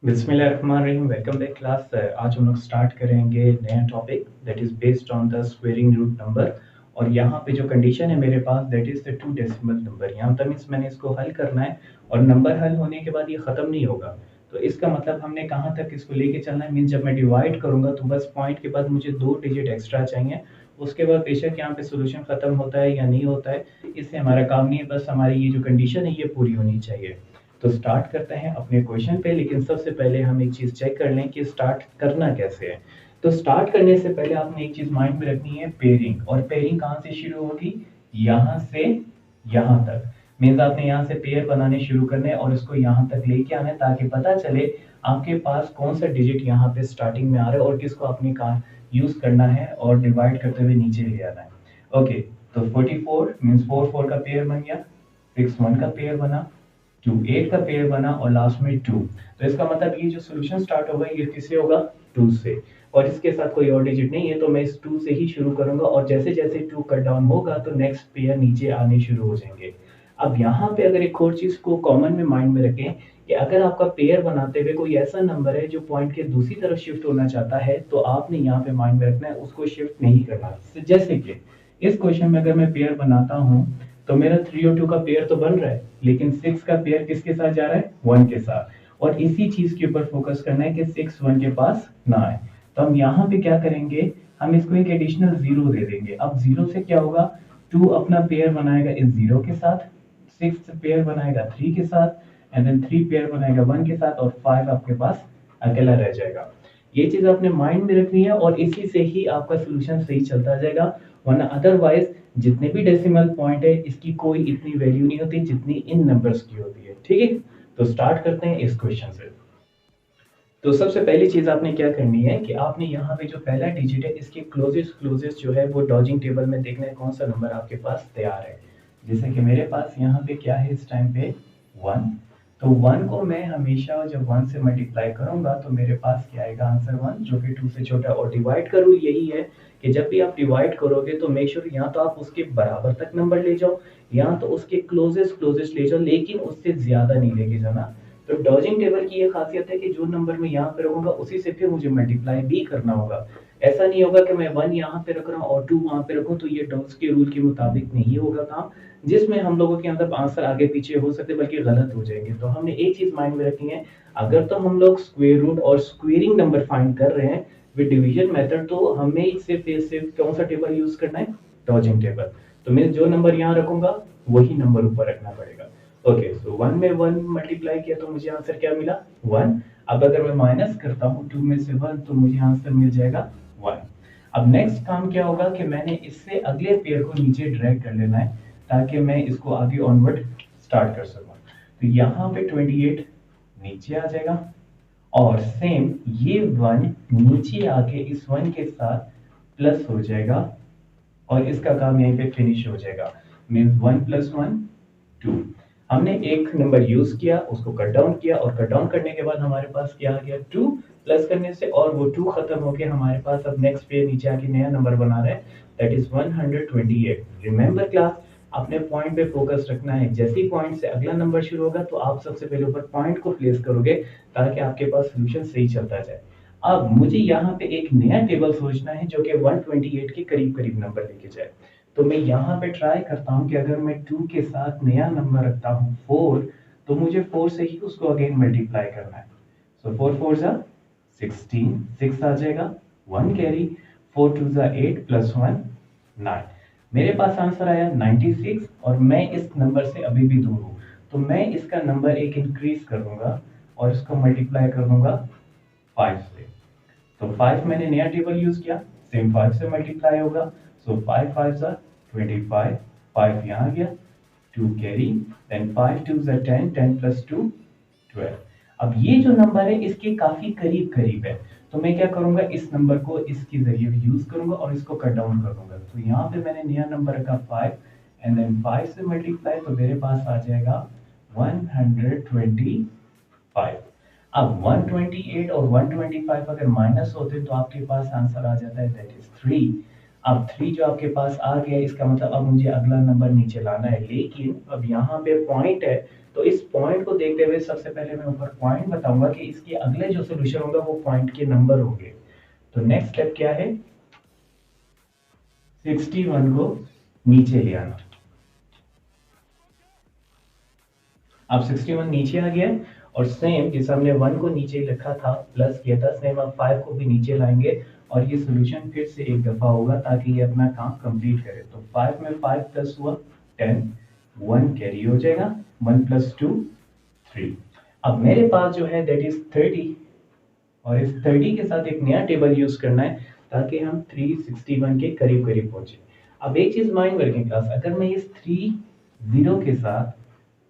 बिस्मिल्लाहिर्रहमानिर्रहीम। Welcome back class. आज हम लोग स्टार्ट करेंगे नया topic that is based on the squaring root number. और यहाँ पे जो कंडीशन है मेरे पास that is the two decimal number. यहाँ तक मीन्स मैंने इसको हल करना है और नंबर हल होने के बाद ये खत्म नहीं होगा। तो इसका मतलब हमने कहाँ तक इसको लेके चलना है। मीन्स जब मैं डिवाइड करूंगा तो बस पॉइंट के बाद मुझे 2 डिजिट एक्स्ट्रा चाहिए। उसके बाद बेशक यहाँ पे सोल्यूशन खत्म होता है या नहीं होता है, इससे हमारा काम नहीं है। बस हमारी ये जो कंडीशन है ये पूरी होनी चाहिए। तो स्टार्ट करते हैं अपने क्वेश्चन पे, लेकिन सबसे पहले हम एक चीज चेक कर लें कि स्टार्ट करना कैसे है। तो स्टार्ट करने से पहले आपने एक चीज माइंड में रखनी है, पेयरिंग। और पेयरिंग कहाँ से शुरू होगी? यहाँ से यहाँ तक। मीन्स आपने यहाँ से पेयर बनाने शुरू करने और इसको यहाँ तक लेके आना है ताकि पता चले आपके पास कौन सा डिजिट यहाँ पे स्टार्टिंग में आ रहा है और किसको आपने कहा यूज करना है और डिवाइड करते हुए नीचे ले आना है। ओके, तो 44 मीन्स 4 4 का पेयर बन गया, 6 1 का पेयर बना, 2 8 का पेयर बना और लास्ट में 2। तो इसका मतलब ये जो सॉल्यूशन स्टार्ट होगा ये किससे होगा? 2 से। और इसके साथ कोई और डिजिट नहीं है तो मैं इस 2 से ही शुरू करूंगा और जैसे जैसे 2 कट डाउन होगा तो नेक्स्ट पेयर नीचे आने शुरू हो जाएंगे। अब यहाँ पे अगर एक और चीज को कॉमन में माइंड में रखें कि अगर आपका पेयर बनाते हुए कोई ऐसा नंबर है जो पॉइंट के दूसरी तरफ शिफ्ट होना चाहता है तो आपने यहाँ पे माइंड में रखना है उसको शिफ्ट नहीं करना। जैसे कि इस क्वेश्चन में अगर मैं पेयर बनाता हूँ तो मेरा 3 और 2 का पेयर तो बन रहा है, लेकिन 6 का पेयर किसके साथ जा रहा है? 1 के साथ। और इसी चीज के ऊपर फोकस करना है कि 6 1 के पास ना आए। तो हम यहाँ पे क्या करेंगे, हम इसको एक एडिशनल 0 दे देंगे। अब 0 से क्या होगा? 2 अपना पेयर बनाएगा इस 0 के साथ, 6 पेयर बनाएगा 3 के साथ एंड देन 3 पेयर बनाएगा 1 के साथ और 5 आपके पास अकेला रह जाएगा। ये चीज आपने माइंड में रखनी है और इसी से ही आपका सोल्यूशन सही चलता जाएगा। वरना अदरवाइज जितने भी डेसिमल पॉइंट है इसकी कोई इतनी वैल्यू नहीं होती जितनी इन नंबर्स की होती है। ठीक है, तो स्टार्ट करते हैं इस क्वेश्चन से। तो सबसे पहली चीज आपने क्या करनी है कि आपने यहाँ पे जो पहला डिजिट है इसके क्लोजेस्ट क्लोजेस्ट जो है वो डॉजिंग टेबल में देखना है कौन सा नंबर आपके पास तैयार है। जैसे कि मेरे पास यहाँ पे क्या है इस टाइम पे? 1। तो 1 को मैं हमेशा जब 1 से मल्टीप्लाई करूंगा तो मेरे पास क्या आएगा? आंसर 1, जो कि 2 से छोटा। और डिवाइड का रूल यही है कि जब भी आप डिवाइड करोगे तो मेक श्योर या तो आप उसके बराबर तक नंबर ले जाओ या तो उसके क्लोजेस्ट क्लोजेस्ट ले जाओ, लेकिन उससे ज्यादा नहीं लेके जाना। तो डॉजिंग टेबल की ये खासियत है कि जो नंबर मैं यहाँ पे रखूंगा उसी से फिर मुझे मल्टीप्लाई भी करना होगा। ऐसा नहीं होगा कि मैं 1 यहाँ पे रख रहा हूँ और 2 वहां पे रखूं, तो ये डॉज के रूल के मुताबिक नहीं होगा काम, जिसमें हम लोगों के अंदर आंसर आगे पीछे हो सकते बल्कि गलत हो जाएंगे। तो हमने एक चीज माइंड में रखनी है, अगर तो हम लोग स्क्वेयर रूट और स्क्वेयरिंग नंबर फाइंड कर रहे हैं विद डिवीजन मेथड तो हमें सिर्फ कौन सा टेबल यूज करना है? Dodging table. तो मैं जो नंबर यहाँ रखूंगा वही नंबर ऊपर रखना पड़ेगा। ओके, सो 1 में 1 मल्टीप्लाई किया तो मुझे आंसर क्या मिला? 1। अब अगर मैं माइनस करता हूँ 2 में से 1 तो मुझे आंसर मिल जाएगा 1। अब नेक्स्ट काम क्या होगा कि मैंने इससे अगले पेयर को नीचे ड्रैग कर लेना है ताकि मैं इसको आगे ऑनवर्ड स्टार्ट कर सकूं। तो यहाँ पे 28 नीचे आ जाएगा और सेम ये 1 नीचे आके इस 1 के साथ प्लस हो जाएगा और इसका काम यहीं पे फिनिश हो जाएगा। मीन्स 1 + 1 2। हमने एक नंबर यूज किया, उसको कट डाउन किया और कट डाउन करने के बाद हमारे पास क्या आ गया? 2 प्लस करने से और वो 2 खत्म हो गया। हमारे पास अब नेक्स्ट पे नीचे आके नया नंबर बना रहे हैं दैट इज 128। रिमेंबर क्लास, अपने पॉइंट पे फोकस रखना है। जैसे ही पॉइंट से अगला नंबर शुरू होगा तो आप सबसे पहले ऊपर पॉइंट को प्लेस करोगे ताकि आपके पास सोल्यूशन सही चलता जाए। अब मुझे यहाँ पे एक नया टेबल सोचना है जो कि 128 के करीब करीब नंबर लेके जाए। तो मैं यहाँ पे ट्राई करता हूँ कि अगर मैं 2 के साथ नया नंबर रखता हूँ 4, तो मुझे 4 से ही उसको अगेन मल्टीप्लाई करना है। सो 4 4 जा 16, 6 आ जाएगा, 1 कैरी, 4 2 जा 8 + 1 9। मेरे पास आंसर आया 96 और मैं इस नंबर से अभी भी दूर हूँ। तो मैं इसका नंबर एक इंक्रीज कर दूंगा और इसको मल्टीप्लाई कर दूंगा 5 से। तो 5 मैंने नया टेबल यूज किया, सेम 5 से मल्टीप्लाई होगा। सो 5 5 जा 25, 5 यहाँ गया, 2 कैरी, देन 5 2 जा 10, 10 + 2 12। अब ये जो नंबर है इसके काफी करीब करीब है, तो मैं क्या करूंगा, इस नंबर को इसके जरिए भी यूज करूंगा और इसको कट डाउन कर दूंगा। तो यहाँ पे मैंने नया नंबर रखा 5 एंड देन 5 से मल्टीप्लाई, तो मेरे पास आ जाएगा 125। अब 128 और 125 अगर माइनस होते तो आपके पास आंसर आ जाता है दैट इज 3। अब 3 जो आपके पास आ गया, इसका मतलब अब मुझे अगला नंबर नीचे लाना है, लेकिन अब यहाँ पे पॉइंट है, तो इस पॉइंट को देखते हुए सबसे पहले मैं ऊपर पॉइंट बताऊंगा कि इसके अगले जो सोल्यूशन होगा वो पॉइंट के नंबर होंगे। तो नेक्स्ट स्टेप क्या है, 61 को नीचे ले आना। अब 61 नीचे आ गया और सेम जैसे हमने 1 को नीचे लिखा था, प्लस किया था, सेम अब 5 को भी नीचे लाएंगे और ये सोल्यूशन फिर से एक दफा होगा ताकि ये अपना काम कंप्लीट करे। तो 5 में 5 प्लस हुआ 10, 1 कैरी हो जाएगा, 1 प्लस 2 3। अब मेरे पास जो है दैट इज 30 और इस 30 के साथ एक नया टेबल यूज करना है ताकि हम 361 के करीब करीब पहुंचे। अब एक चीज माइंड रखें क्लास, अगर मैं इस 30 के साथ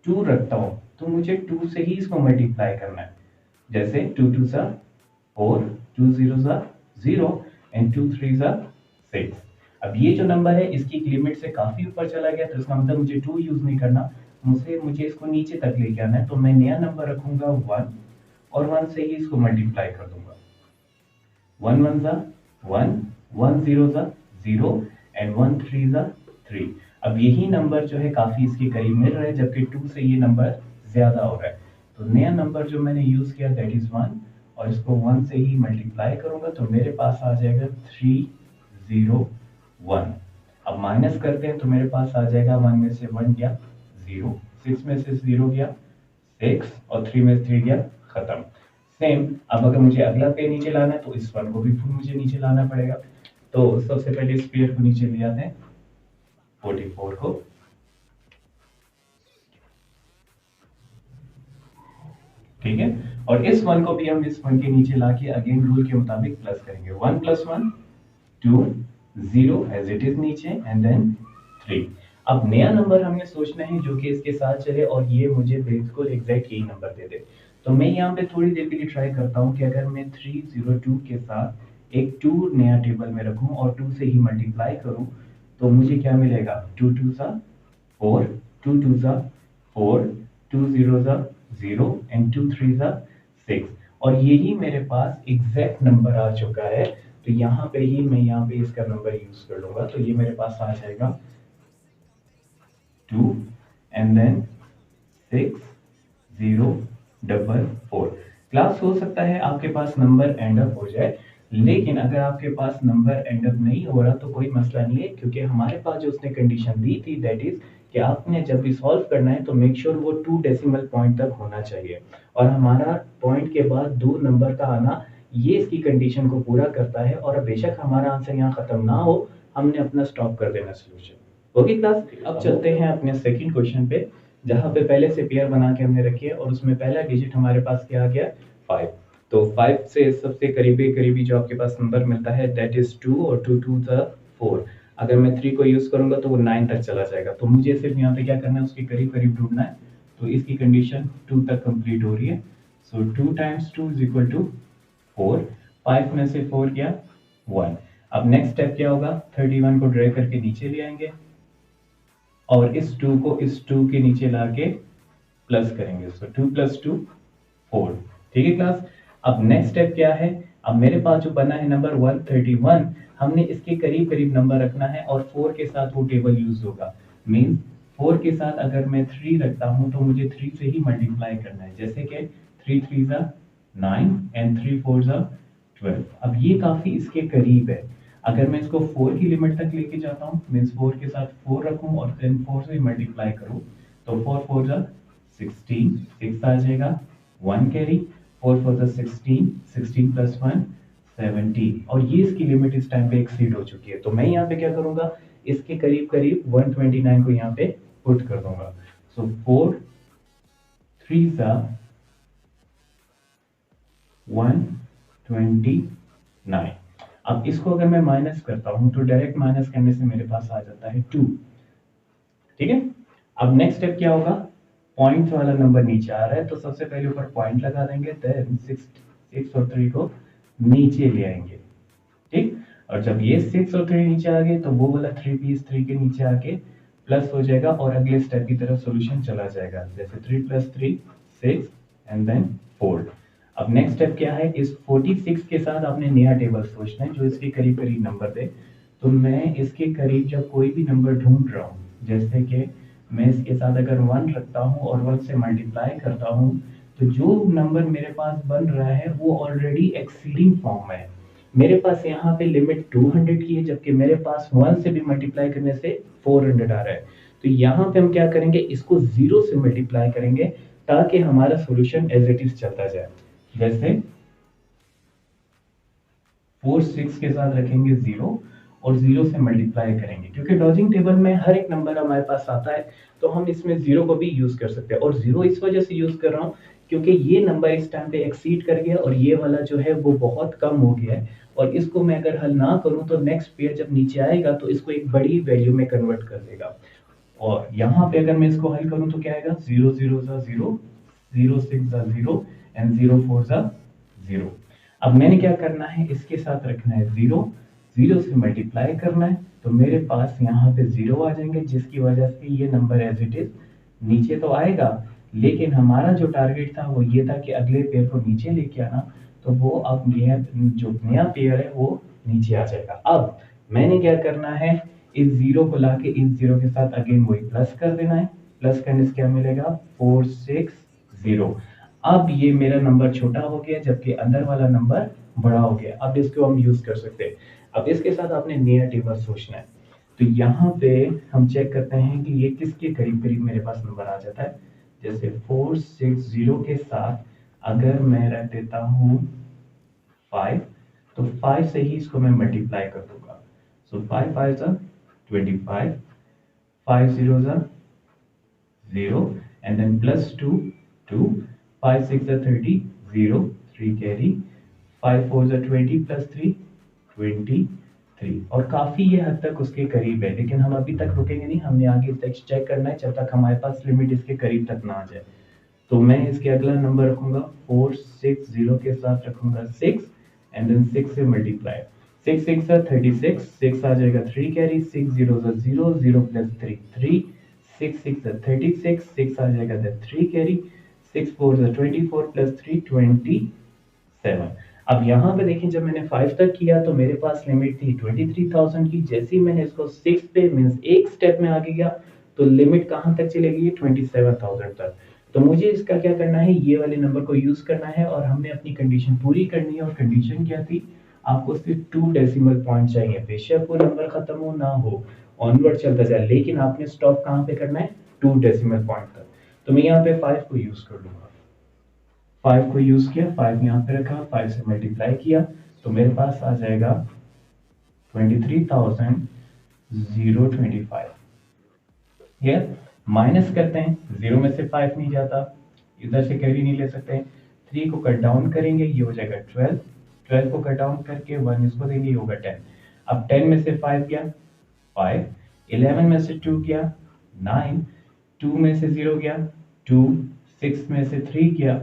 2 रखता हूं तो मुझे 2 से ही इसको मल्टीप्लाई करना है। जैसे 2 2 सा 4, 2 0 सा 0 एंड 2 3 सा 6। अब ये जो नंबर है इसकी लिमिट से काफी ऊपर चला गया, तो इसका मतलब मुझे 2 यूज नहीं करना, मुझे इसको नीचे तक लेके आना है। तो मैं नया नंबर रखूंगा 1 और 1 से ही इसको मल्टीप्लाई कर दूंगा। 1 1 सा 1, 1 0 सा 0 एंड 1 3 सा 3। अब यही नंबर जो है काफी इसके करीब मिल रहा है, जबकि 2 से ये नंबर ज्यादा हो रहा है। तो नया नंबर जो मैंने यूज किया दैट इज 1 और इसको 1 से ही मल्टीप्लाई करूंगा तो मेरे पास आ जाएगा 301। अब माइनस करते हैं तो मेरे पास आ जाएगा 1 में से 1 गया 0, 6 में से 0 गया 6 और 3 में से 3 गया, खत्म। सेम अब अगर मुझे अगला पे नीचे लाना है तो इस 1 को भी फिर मुझे नीचे लाना पड़ेगा। तो सबसे पहले इस पेयर को नीचे ले आते हैं, 44 को, ठीक है, और इस 1 को भी हम इस 1 के नीचे लाके अगेन रूल के मुताबिक प्लस करेंगे। 1 + 1 2, 0 एज इट इज नीचे एंड देन 3। अब नया नंबर हमने सोचना है जो कि इसके साथ चले और ये मुझे बिल्कुल एग्जैक्ट यही नंबर दे दे। तो मैं यहाँ पे थोड़ी देर के लिए ट्राई करता हूँ कि अगर मैं 302 के साथ एक 2 नया टेबल में रखूं और 2 से ही मल्टीप्लाई करूं तो मुझे क्या मिलेगा, 2 2 सा 4, 2 2 सा 4, 2 0 सा 0 एंड 2 3 सा 6 और यही मेरे पास एग्जैक्ट नंबर आ चुका है। तो यहाँ पे ही मैं यहाँ पे इसका नंबर यूज कर लूंगा, तो ये मेरे पास आ जाएगा 2 एंड देन 6 0 4 4। क्लास हो सकता है आपके पास नंबर एंड अप हो जाए, लेकिन अगर आपके पास नंबर एंड अप नहीं हो रहा तो कोई मसला नहीं है, क्योंकि हमारे पास जो उसने कंडीशन दी थी दैट इज कि आपने जब भी सॉल्व करना है तो मेक श्योर वो 2 डेसिमल पॉइंट तक होना चाहिए और हमारा पॉइंट के बाद 2 नंबर का आना ये इसकी कंडीशन को पूरा करता है। और बेशक हमारा आंसर यहाँ खत्म ना हो, हमने अपना स्टॉप कर देना सोल्यूशन। ओके क्लास, अब चलते हैं अपने सेकंड क्वेश्चन पे, जहां पे पहले से पेयर बना के हमने रखी है और उसमें पहला डिजिट हमारे पास क्या आ गया, 5। तो 5 से सबसे करीबी करीबी जो आपके पास नंबर मिलता है दैट इज 2 और 2 2 द 4। अगर मैं 3 को यूज करूंगा तो वो 9 तक चला जाएगा। तो मुझे सिर्फ यहाँ पे क्या करना है, उसके करीब करीब ढूंढना है। तो इसकी कंडीशन 2 तक कंप्लीट हो रही है। सो 2 × 2 = 4, 5 में से 4 गया 1। अब नेक्स्ट स्टेप क्या होगा, 31 को ड्रैग करके नीचे ले आएंगे और इस 2 को इस 2 के नीचे लाके प्लस करेंगे। सो 2 + 2 4। ठीक है क्लास, अब नेक्स्ट स्टेप क्या है, अब मेरे पास जो बना है नंबर 131, हमने इसके करीब करीब नंबर रखना है और 4 के साथ वो टेबल यूज होगा। मींस 4 के साथ अगर मैं 3 रखता हूं तो मुझे 3 से ही मल्टीप्लाई करना है, जैसे कि 3 3 सा 9 एंड 3 4 सा 12। अब ये काफी इसके करीब है। अगर मैं इसको 4 की लिमिट तक लेके जाता हूँ, मीन्स 4 के साथ 4 रखूं और देन 4 से मल्टीप्लाई करूं तो 4 4 सा 16, 6 आ जाएगा, 1 कैरी, 4 4 सा 16, 16 + 1 17 और ये इसकी लिमिट इस टाइम पे एक्सीड हो चुकी है। तो मैं यहाँ पे क्या करूंगा, इसके करीब करीब 129 को यहाँ पे पुट कर दूंगा। सो 4 3 सा 129। अब इसको अगर मैं माइनस करता हूं तो डायरेक्ट माइनस करने से मेरे पास आ जाता है 2। ठीक है, अब नेक्स्ट स्टेप क्या होगा, पॉइंट वाला नंबर नीचे आ रहा है तो सबसे पहले ऊपर पॉइंट लगा देंगे, देन 6 और 3 को नीचे ले आएंगे। ठीक, और जब ये 6 और 3 नीचे आ गए तो वो वाला 3 पीस 3 के नीचे आके प्लस हो जाएगा और अगले स्टेप की तरफ सॉल्यूशन चला जाएगा, जैसे 3 + 3 6 एंड देन 4। अब नेक्स्ट स्टेप क्या है, इस 46 के साथ आपने नया टेबल सोचना है जो इसके करीब करीब नंबर दे। तो मैं इसके करीब जब कोई भी नंबर ढूंढ रहा हूँ, जैसे कि मैं इसके साथ अगर 1 रखता हूँ और 1 से मल्टीप्लाई करता हूँ, तो जो नंबर मेरे पास बन रहा है वो ऑलरेडी एक्सीडिंग फॉर्म में है। मेरे पास यहाँ पे लिमिट 200 की है, जबकि मेरे पास 1 से भी मल्टीप्लाई करने से 400 आ रहा है। तो यहाँ पे हम क्या करेंगे, इसको 0 से मल्टीप्लाई करेंगे ताकि हमारा सॉल्यूशन एज इट इज चलता जाए। जैसे 4 6 के साथ रखेंगे 0 और 0 से मल्टीप्लाई करेंगे, क्योंकि डॉजिंग टेबल में हर एक नंबर हमारे पास आता है, तो हम इसमें 0 को भी यूज कर सकते हैं। और 0 इस वजह से यूज कर रहा हूँ क्योंकि ये नंबर इस टाइम पे एक्सीड कर गया और ये वाला जो है वो बहुत कम हो गया है, और इसको मैं अगर हल ना करूं तो नेक्स्ट पेयर जब नीचे आएगा तो इसको एक बड़ी वैल्यू में कन्वर्ट कर देगा। और यहाँ पे अगर मैं इसको हल करूं तो क्या आएगा, 0 0 0, 0 6 0 एंड 0 4 0। अब मैंने क्या करना है, इसके साथ रखना है 0, 0 से मल्टीप्लाई करना है, तो मेरे पास यहाँ पे 0 आ जाएंगे, जिसकी वजह से ये नंबर एज इट इज नीचे तो आएगा, लेकिन हमारा जो टारगेट था वो ये था कि अगले पेयर को नीचे लेके आना, तो वो अब जो नया पेयर है वो नीचे आ जाएगा। अब मैंने क्या करना है, इस 0 को लाके इस 0 के साथ अगेन वही प्लस कर देना है। प्लस करने से क्या मिलेगा, 4 6 0। अब ये मेरा नंबर छोटा हो गया जबकि अंदर वाला नंबर बड़ा हो गया। अब इसको हम यूज कर सकते हैं। अब इसके साथ आपने नया टेबल सोचना है, तो यहाँ पे हम चेक करते हैं कि ये किसके करीब करीब मेरे पास नंबर आ जाता है। जैसे 4 6 0 के साथ अगर मैं रख देता हूँ 5, तो 5 से ही इसको मैं मल्टीप्लाई कर दूंगा। सो 5 5 25, 5 0 0 and then plus 2 2, 5 6 30 0 3 carry, 5 4 20 plus 3 23। और काफी ये हद तक उसके करीब है, लेकिन हम अभी तक रुकेंगे नहीं, हमने आगे तक चेक करना है जब तक हमारे पास लिमिट इसके करीब तक ना आ जाए। तो मैं इसके अगला नंबर रखूंगा 4 6 0 के साथ रखूंगा 6 एंड देन 6 से मल्टीप्लाई। 6 6 36, 6 आ जाएगा 3 कैरी, 6 0 0 0 प्लस 3 3, 6 6 36, 6 आ जाएगा 3 कैरी, 6 4 24 प्लस 3 27। अब यहाँ पे देखें, जब मैंने 5 तक किया तो मेरे पास लिमिट थी 23,000 की। जैसे ही मैंने इसको 6 पे मींस एक स्टेप में आगे गया तो लिमिट कहाँ तक चलेगी, 27,000 तक। तो मुझे इसका क्या करना है, ये वाले नंबर को यूज करना है और हमने अपनी कंडीशन पूरी करनी है। और कंडीशन क्या थी, आपको सिर्फ 2 डेसिमल पॉइंट चाहिए, बेशक वो नंबर खत्म हो ना हो, ऑनवर्ड चलता जाए, लेकिन आपने स्टॉप कहाँ पे करना है, 2 डेसिमल पॉइंट तक। तो मैं यहाँ पे 5 को यूज कर लूंगा। 5 को यूज किया, 5 यहाँ पे रखा, 5 से मल्टीप्लाई किया, तो मेरे पास आ जाएगा 23,025। ये माइनस करते हैं, 0 में से 5 नहीं जाता, इधर से कैरी नहीं ले सकते, 3 को कट डाउन करेंगे, ये हो जाएगा 12, 12 को कट डाउन करके 1 इसको देंगे, ये होगा 10। अब 10 में से 5 गया 5, 11 में से 2 गया 9, 2 में से 0 गया 2, 6 में से 3 गया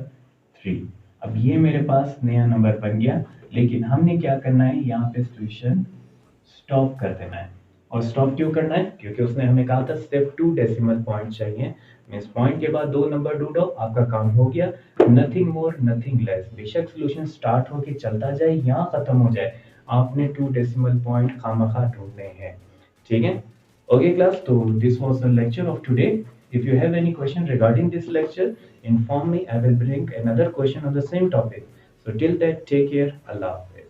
3। अब ये मेरे पास नया नंबर बन गया, लेकिन हमने क्या करना है, यहाँ पे सॉल्यूशन स्टॉप कर देना है। और स्टॉप क्यों करना है, क्योंकि उसने हमें कहा था सिर्फ 2 डेसिमल पॉइंट चाहिए, मींस पॉइंट के बाद 2 नंबर ढूंढो, आपका काम हो गया, नथिंग मोर नथिंग लेस। बेशक सॉल्यूशन स्टार्ट होके चलता जाए या खत्म हो जाए, आपने 2 डेसिमल पॉइंट खामखा ढूंढने हैं। ठीक है, okay class, so this was the lecture of today. If you have any question regarding this lecture, inform me, I will bring another question on the same topic. So till that, take care, Allah Hafiz.